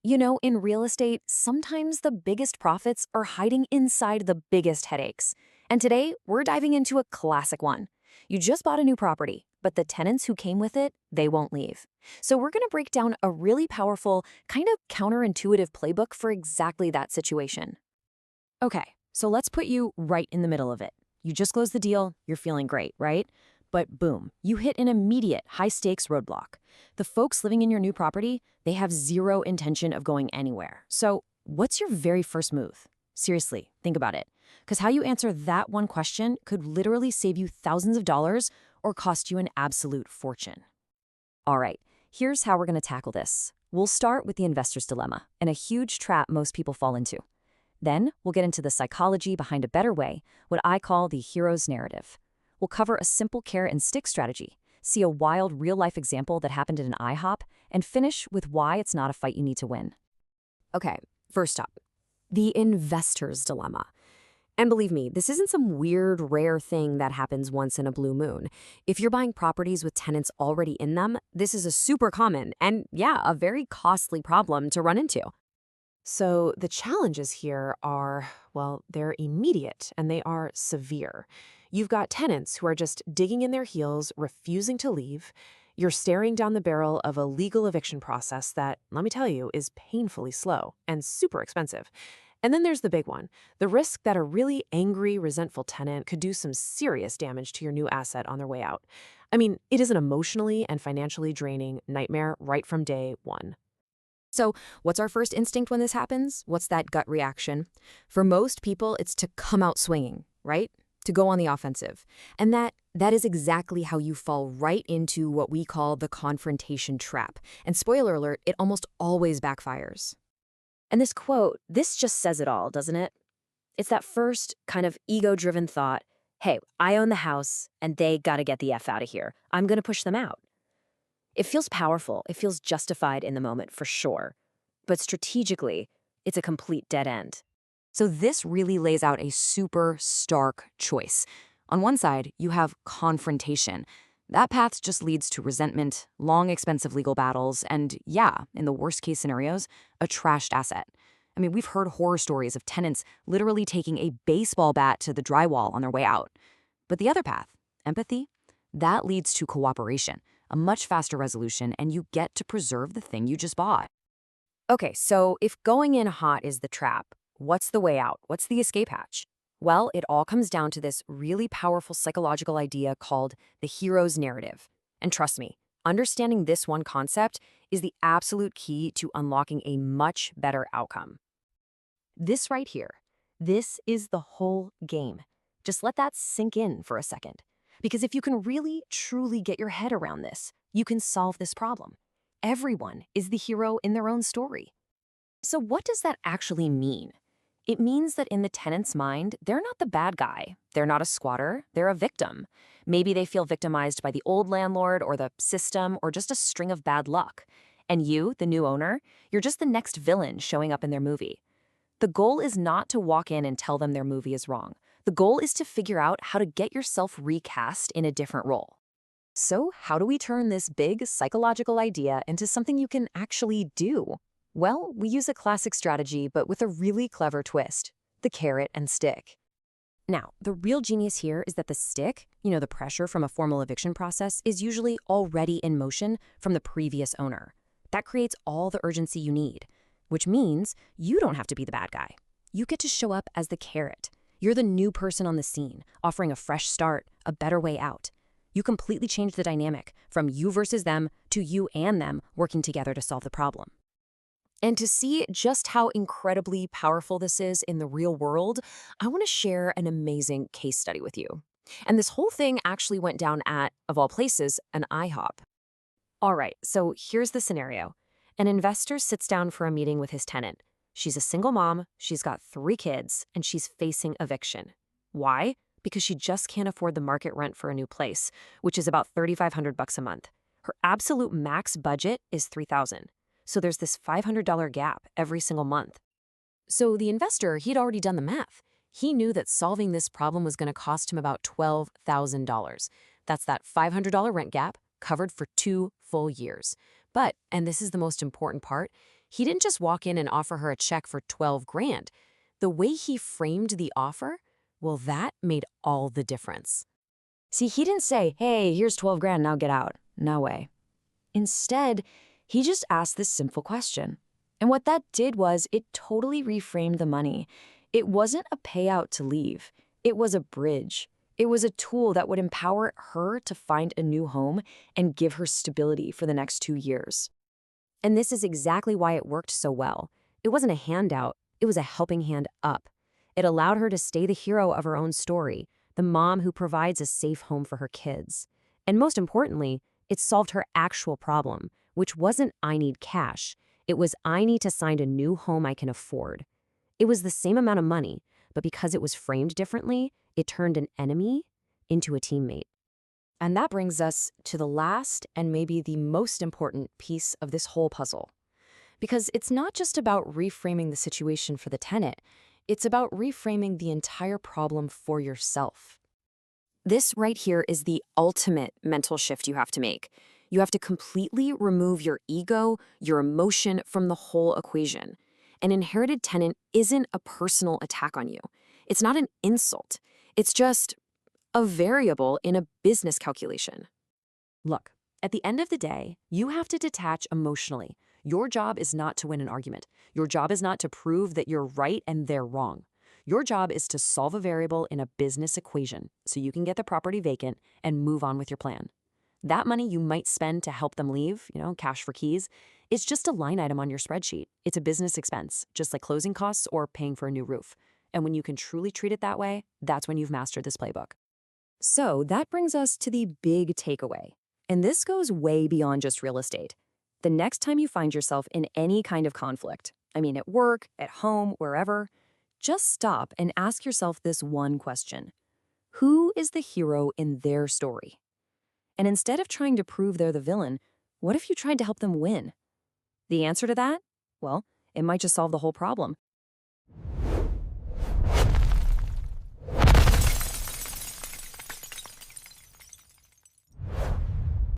You know, in real estate, sometimes the biggest profits are hiding inside the biggest headaches. And today, we're diving into a classic one. You just bought a new property, but the tenants who came with it, they won't leave. So we're going to break down a really powerful, kind of counterintuitive playbook for exactly that situation. Okay, so let's put you right in the middle of it. You just closed the deal, you're feeling great, right? But boom, you hit an immediate high-stakes roadblock. The folks living in your new property, they have zero intention of going anywhere. So what's your very first move? Seriously, think about it. Because how you answer that one question could literally save you thousands of dollars or cost you an absolute fortune. All right, here's how we're going to tackle this. We'll start with the investor's dilemma and a huge trap most people fall into. Then, we'll get into the psychology behind a better way, what I call the hero's narrative. We'll cover a simple carrot and stick strategy, see a wild real-life example that happened at an IHOP, and finish with why it's not a fight you need to win. Okay, first up, the investor's dilemma. And believe me, this isn't some weird, rare thing that happens once in a blue moon. If you're buying properties with tenants already in them, this is a super common and, yeah, a very costly problem to run into. So the challenges here are, well, they're immediate and they are severe. You've got tenants who are just digging in their heels, refusing to leave. You're staring down the barrel of a legal eviction process that, let me tell you, is painfully slow and super expensive. And then there's the big one, the risk that a really angry, resentful tenant could do some serious damage to your new asset on their way out. I mean, it is an emotionally and financially draining nightmare right from day one. So, what's our first instinct when this happens? What's that gut reaction? For most people, it's to come out swinging, right? To go on the offensive. And that is exactly how you fall right into what we call the confrontation trap. And spoiler alert, it almost always backfires. And this quote, this just says it all, doesn't it? It's that first kind of ego-driven thought, hey, I own the house and they gotta get the F out of here. I'm gonna push them out. It feels powerful, it feels justified in the moment for sure, but strategically, it's a complete dead end. So this really lays out a super stark choice. On one side, you have confrontation. That path just leads to resentment, long, expensive legal battles, and yeah, in the worst case scenarios, a trashed asset. I mean, we've heard horror stories of tenants literally taking a baseball bat to the drywall on their way out. But the other path, empathy, that leads to cooperation, a much faster resolution, and you get to preserve the thing you just bought. Okay, so if going in hot is the trap, what's the way out? What's the escape hatch? Well, it all comes down to this really powerful psychological idea called the hero's narrative. And trust me, understanding this one concept is the absolute key to unlocking a much better outcome. This right here, this is the whole game. Just let that sink in for a second. Because if you can really, truly get your head around this, you can solve this problem. Everyone is the hero in their own story. So what does that actually mean? It means that in the tenant's mind, they're not the bad guy. They're not a squatter, they're a victim. Maybe they feel victimized by the old landlord or the system or just a string of bad luck. And you, the new owner, you're just the next villain showing up in their movie. The goal is not to walk in and tell them their movie is wrong. The goal is to figure out how to get yourself recast in a different role. So how do we turn this big psychological idea into something you can actually do? Well, we use a classic strategy, but with a really clever twist, the carrot and stick. Now, the real genius here is that the stick, the pressure from a formal eviction process, is usually already in motion from the previous owner. That creates all the urgency you need, which means you don't have to be the bad guy. You get to show up as the carrot. You're the new person on the scene, offering a fresh start, a better way out. You completely change the dynamic from you versus them to you and them working together to solve the problem. And to see just how incredibly powerful this is in the real world, I want to share an amazing case study with you. And this whole thing actually went down at, of all places, an IHOP. All right, so here's the scenario. An investor sits down for a meeting with his tenant. She's a single mom, she's got 3 kids, and she's facing eviction. Why? Because she just can't afford the market rent for a new place, which is about $3,500 a month. Her absolute max budget is $3,000. So there's this $500 gap every single month. So the investor, he'd already done the math. He knew that solving this problem was going to cost him about $12,000. That's that $500 rent gap covered for 2 full years. But, and this is the most important part, He didn't just walk in and offer her a check for 12 grand. The way he framed the offer, well, that made all the difference. See, he didn't say, hey, here's 12 grand, now get out. No way. Instead, he just asked this simple question. And what that did was it totally reframed the money. It wasn't a payout to leave. It was a bridge. It was a tool that would empower her to find a new home and give her stability for the next 2 years. And this is exactly why it worked so well. It wasn't a handout, it was a helping hand up. It allowed her to stay the hero of her own story, the mom who provides a safe home for her kids. And most importantly, it solved her actual problem, which wasn't I need cash. It was I need to find a new home I can afford. It was the same amount of money, but because it was framed differently, it turned an enemy into a teammate. And that brings us to the last and maybe the most important piece of this whole puzzle. Because it's not just about reframing the situation for the tenant, it's about reframing the entire problem for yourself. This right here is the ultimate mental shift you have to make. You have to completely remove your ego, your emotion from the whole equation. An inherited tenant isn't a personal attack on you. It's not an insult. It's just a variable in a business calculation. Look, at the end of the day, you have to detach emotionally. Your job is not to win an argument. Your job is not to prove that you're right and they're wrong. Your job is to solve a variable in a business equation so you can get the property vacant and move on with your plan. That money you might spend to help them leave, cash for keys, is just a line item on your spreadsheet. It's a business expense, just like closing costs or paying for a new roof. And when you can truly treat it that way, that's when you've mastered this playbook. So that brings us to the big takeaway. And this goes way beyond just real estate. The next time you find yourself in any kind of conflict, at work, at home, wherever, just stop and ask yourself this one question. Who is the hero in their story? And instead of trying to prove they're the villain, what if you tried to help them win? The answer to that? Well, it might just solve the whole problem.